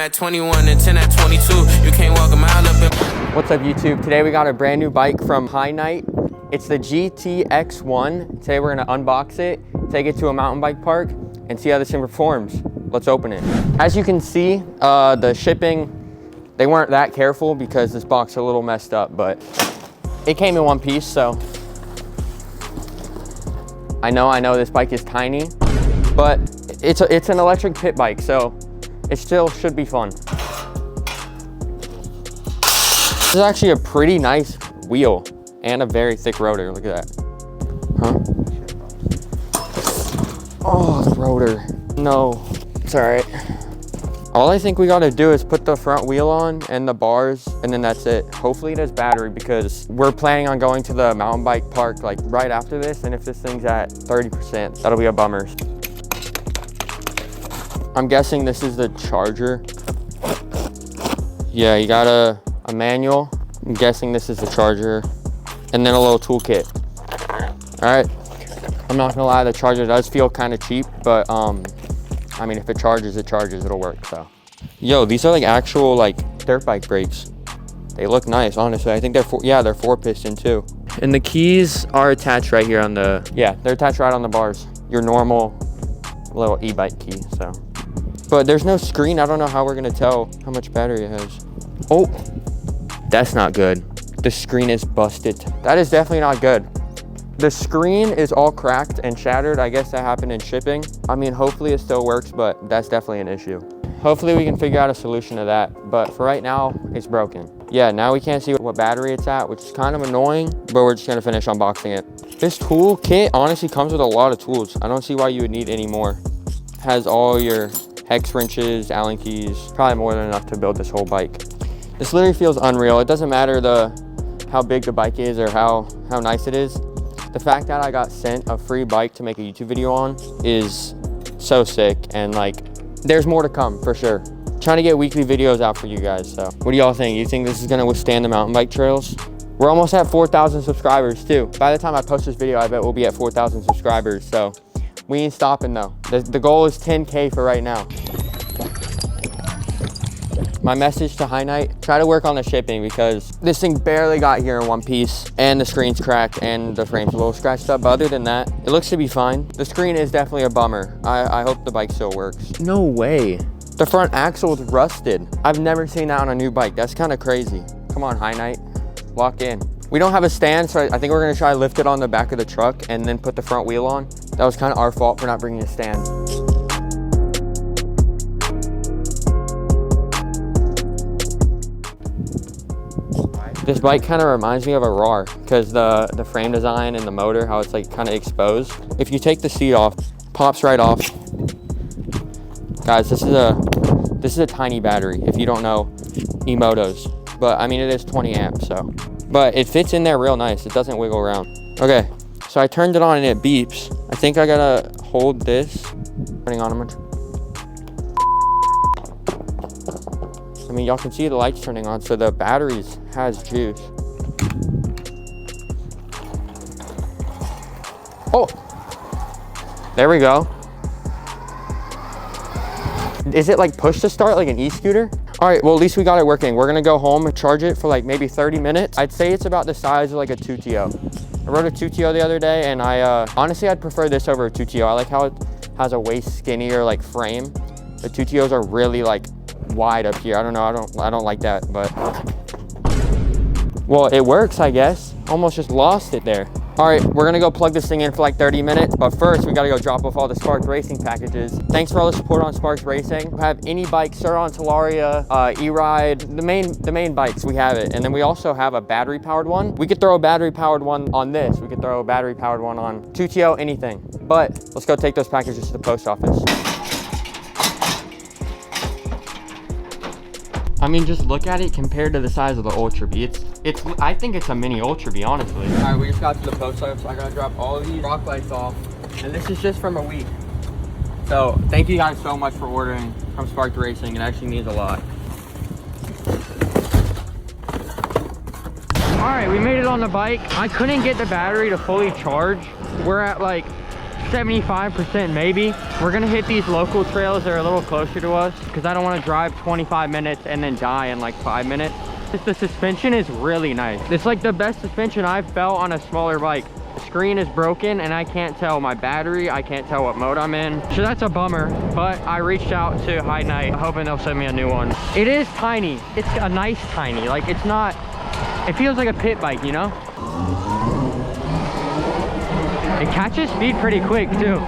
at 21 and 10 at 22. You can't walk a mile up in... What's up, YouTube? Today we got a brand new bike from HiKNIGHT. It's the GTX1. Today we're gonna unbox it, take it to a mountain bike park, and see how this thing performs. Let's open it. As you can see, the shipping, they weren't that careful because this box is a little messed up, but it came in one piece, so. I know this bike is tiny, but it's an electric pit bike, so it still should be fun. This is actually a pretty nice wheel and a very thick rotor. Look at that. Huh? Oh, the rotor. No, it's all right. All I think we gotta do is put the front wheel on and the bars, and then that's it. Hopefully it has battery because we're planning on going to the mountain bike park like right after this, and if this thing's at 30%, that'll be a bummer. I'm guessing this is the charger. Yeah, you got a manual. I'm guessing this is the charger, and then a little toolkit. All right, I'm not gonna lie, the charger does feel kind of cheap, but I mean, if it charges, it'll work, so. Yo, these are like actual like dirt bike brakes. They look nice, honestly. I think they're 4-piston too. And the keys are attached right here on the, yeah, they're attached right on the bars. Your normal little e-bike key, so. But there's no screen. I don't know how we're gonna tell how much battery it has. Oh, that's not good. The screen is busted. That is definitely not good. The screen is all cracked and shattered. I guess that happened in shipping. I mean, hopefully it still works, but that's definitely an issue. Hopefully we can figure out a solution to that. But for right now, it's broken. Yeah, now we can't see what battery it's at, which is kind of annoying, but we're just gonna finish unboxing it. This tool kit honestly comes with a lot of tools. I don't see why you would need any more. Has all your hex wrenches, Allen keys, probably more than enough to build this whole bike. This literally feels unreal. It doesn't matter how big the bike is or how nice it is. The fact that I got sent a free bike to make a YouTube video on is so sick, and like, there's more to come for sure. Trying to get weekly videos out for you guys, so. What do y'all think? You think this is gonna withstand the mountain bike trails? We're almost at 4,000 subscribers too. By the time I post this video, I bet we'll be at 4,000 subscribers, so we ain't stopping though. The goal is 10K for right now. My message to HiKNIGHT, try to work on the shipping because this thing barely got here in one piece, and the screen's cracked and the frame's a little scratched up. But other than that, it looks to be fine. The screen is definitely a bummer. I hope the bike still works. No way. The front axle is rusted. I've never seen that on a new bike. That's kind of crazy. Come on, HiKNIGHT, lock in. We don't have a stand, so I think we're gonna try to lift it on the back of the truck and then put the front wheel on. That was kind of our fault for not bringing a stand. This bike kind of reminds me of a RAR because the frame design and the motor, how it's like kind of exposed. If you take the seat off, pops right off. Guys, this is a tiny battery if you don't know Emotos, but I mean it is 20 amps, so. But it fits in there real nice. It doesn't wiggle around. Okay, so I turned it on and it beeps. I think I gotta hold this. Turning on, I mean, y'all can see the lights turning on, so the batteries has juice. Oh, there we go. Is it like push to start like an e-scooter? All right, well, at least we got it working. We're gonna go home and charge it for like maybe 30 minutes. I'd say it's about the size of like a 2TO. I rode a 2TO the other day, and honestly, I'd prefer this over a 2TO. I like how it has a way skinnier like frame. The 2TOs are really like wide up here. I don't know, I don't like that, but well, it works, I guess. Almost just lost it there. All right, we're gonna go plug this thing in for like 30 minutes, but first we gotta go drop off all the Sparks Racing packages. Thanks for all the support on Sparks Racing. We have any bike, Surron, Talaria, E-Ride, the main bikes, we have it. And then we also have a battery powered one. We could throw a battery powered one on this. We could throw a battery powered one on 2TO, anything. But let's go take those packages to the post office. I mean, just look at it compared to the size of the Ultra B. I think it's a mini Ultra B, honestly. All right, we just got to the post office. I gotta drop all of these rock lights off, and this is just from a week. So thank you guys so much for ordering from Sparks Racing. It actually means a lot. All right, we made it on the bike. I couldn't get the battery to fully charge. We're at like 75% maybe. We're gonna hit these local trails that are a little closer to us because I don't want to drive 25 minutes and then die in like 5 minutes. The suspension is really nice. It's like the best suspension I've felt on a smaller bike. The screen is broken and I can't tell my battery. I can't tell what mode I'm in. So that's a bummer, but I reached out to HiKNIGHT hoping they'll send me a new one. It is tiny. It's a nice tiny. Like it's not, it feels like a pit bike, you know? It catches speed pretty quick too.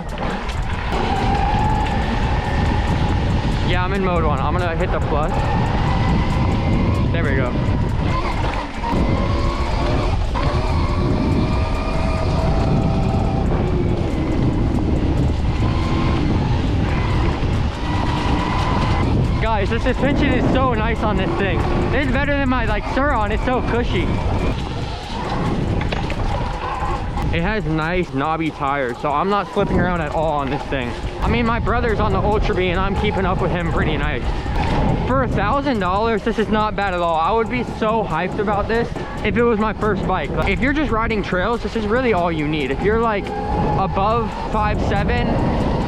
Yeah, I'm in mode 1. I'm gonna hit the plus. There we go. Guys, the suspension is so nice on this thing. It's better than my like Surron. It's so cushy. It has nice knobby tires, so I'm not slipping around at all on this thing. I mean, my brother's on the Ultra B and I'm keeping up with him pretty nice. For $1,000, this is not bad at all. I would be so hyped about this if it was my first bike. Like, if you're just riding trails, this is really all you need. If you're like above 5'7",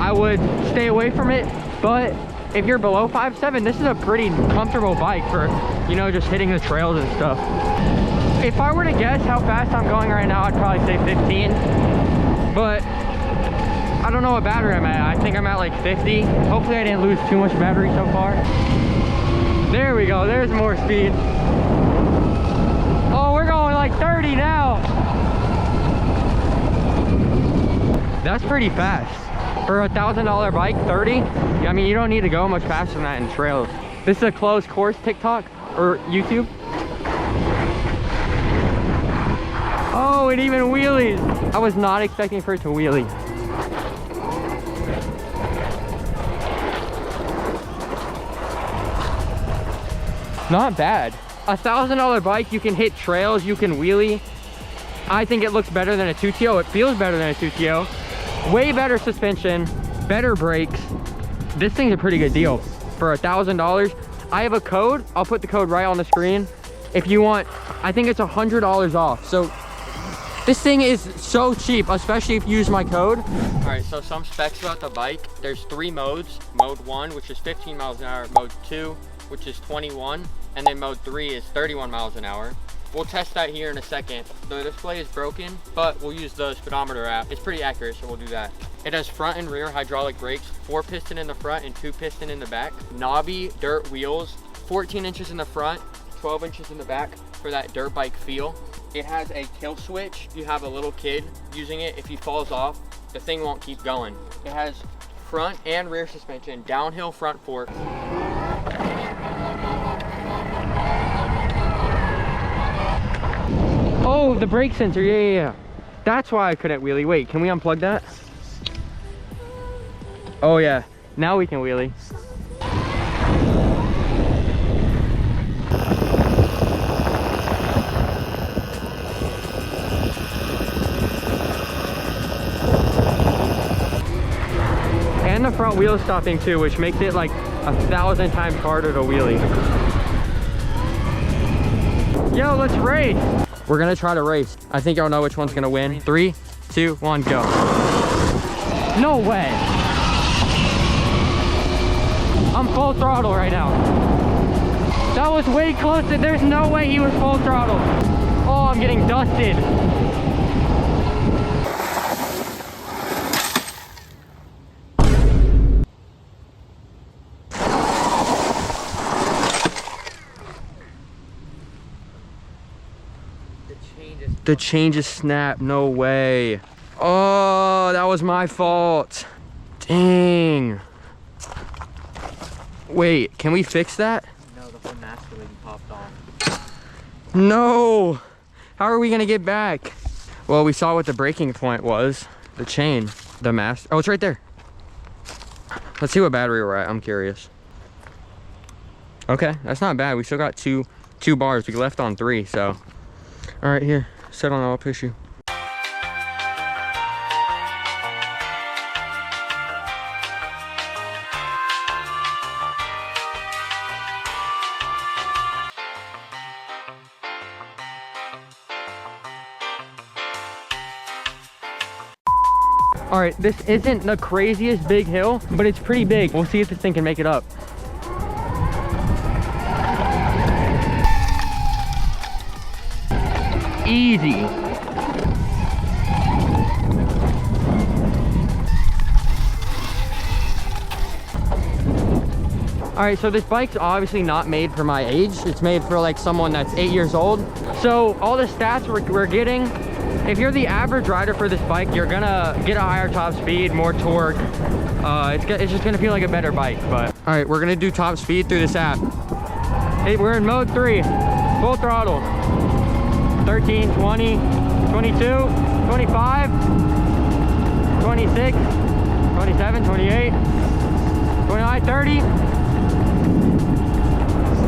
I would stay away from it. But if you're below 5'7", this is a pretty comfortable bike for, you know, just hitting the trails and stuff. If I were to guess how fast I'm going right now, I'd probably say 15. But I don't know what battery I'm at. I think I'm at like 50. Hopefully I didn't lose too much battery so far. There we go. There's more speed. Oh, we're going like 30 now. That's pretty fast. For a $1,000 bike, 30? I mean, you don't need to go much faster than that in trails. This is a closed course TikTok or YouTube. Oh, it even wheelies. I was not expecting for it to wheelie. Not bad. $1,000 bike, you can hit trails, you can wheelie. I think it looks better than a 2TO. It feels better than a 2TO. Way better suspension, better brakes. This thing's a pretty good deal for $1,000. I have a code. I'll put the code right on the screen. If you want, I think it's $100 off. So this thing is so cheap, especially if you use my code. All right, so some specs about the bike. There's 3 modes. Mode 1, which is 15 miles an hour. Mode 2, which is 21. And then mode 3 is 31 miles an hour. We'll test that here in a second. The display is broken, but we'll use the speedometer app. It's pretty accurate, so we'll do that. It has front and rear hydraulic brakes, 4 piston in the front and 2 piston in the back. Knobby dirt wheels, 14 inches in the front, 12 inches in the back for that dirt bike feel. It has a kill switch. You have a little kid using it. If he falls off, the thing won't keep going. It has front and rear suspension, downhill front forks. Oh, the brake sensor, yeah. That's why I couldn't wheelie. Wait, can we unplug that? Oh yeah, now we can wheelie. And the front wheel stopping too, which makes it like 1,000 times harder to wheelie. Yo, let's race. We're gonna try to race. I think y'all know which one's gonna win. 3, 2, 1, go. No way. I'm full throttle right now. That was way closer. There's no way he was full throttle. Oh, I'm getting dusted. The changes snap, no way. Oh, that was my fault. Dang. Wait, can we fix that? No, the whole master lady popped off. No. How are we gonna get back? Well, we saw what the breaking point was. The chain, the master. Oh, it's right there. Let's see what battery we're at, I'm curious. Okay, that's not bad. We still got two bars. We left on 3, so. All right, here. Settle on, I'll push you. All right, this isn't the craziest big hill, but it's pretty big. We'll see if this thing can make it up. Easy. All right, so this bike's obviously not made for my age. It's made for like someone that's 8 years old. So all the stats we're getting, if you're the average rider for this bike, you're gonna get a higher top speed, more torque. It's just gonna feel like a better bike. But all right, we're gonna do top speed through this app. Hey, we're in mode 3, full throttle. 13, 20, 22, 25, 26, 27, 28, 29, 30.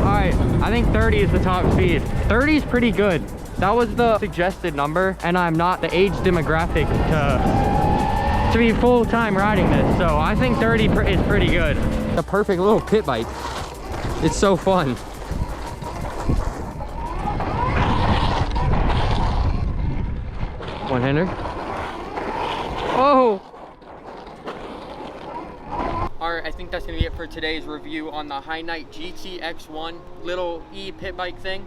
All right, I think 30 is the top speed. 30 is pretty good. That was the suggested number, and I'm not the age demographic to be full-time riding this. So I think 30 is pretty good. The perfect little pit bike. It's so fun. One-hander. Oh! Alright, I think that's gonna be it for today's review on the HiKNIGHT GTX1 little pit bike thing.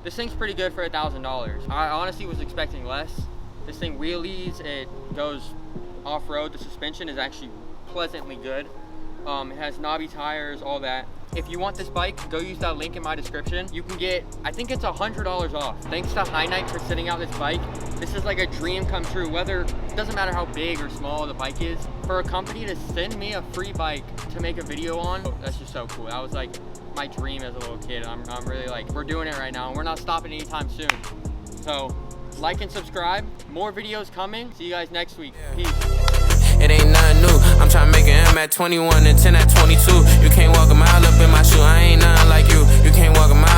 This thing's pretty good for $1,000. I honestly was expecting less. This thing wheelies, it goes off-road. The suspension is actually pleasantly good. It has knobby tires, all that. If you want this bike, go use that link in my description. You can get, I think it's $100 off. Thanks to HiKNIGHT for sending out this bike. This is like a dream come true. Whether, it doesn't matter how big or small the bike is, for a company to send me a free bike to make a video on, that's just so cool. That was like my dream as a little kid. I'm really like, we're doing it right now and we're not stopping anytime soon. So like and subscribe, more videos coming. See you guys next week. Peace. It ain't nothing new. I'm tryna make an M at 21 and 10 at 22. You can't walk a mile up in my shoe. I ain't nothing like you. You can't walk a mile.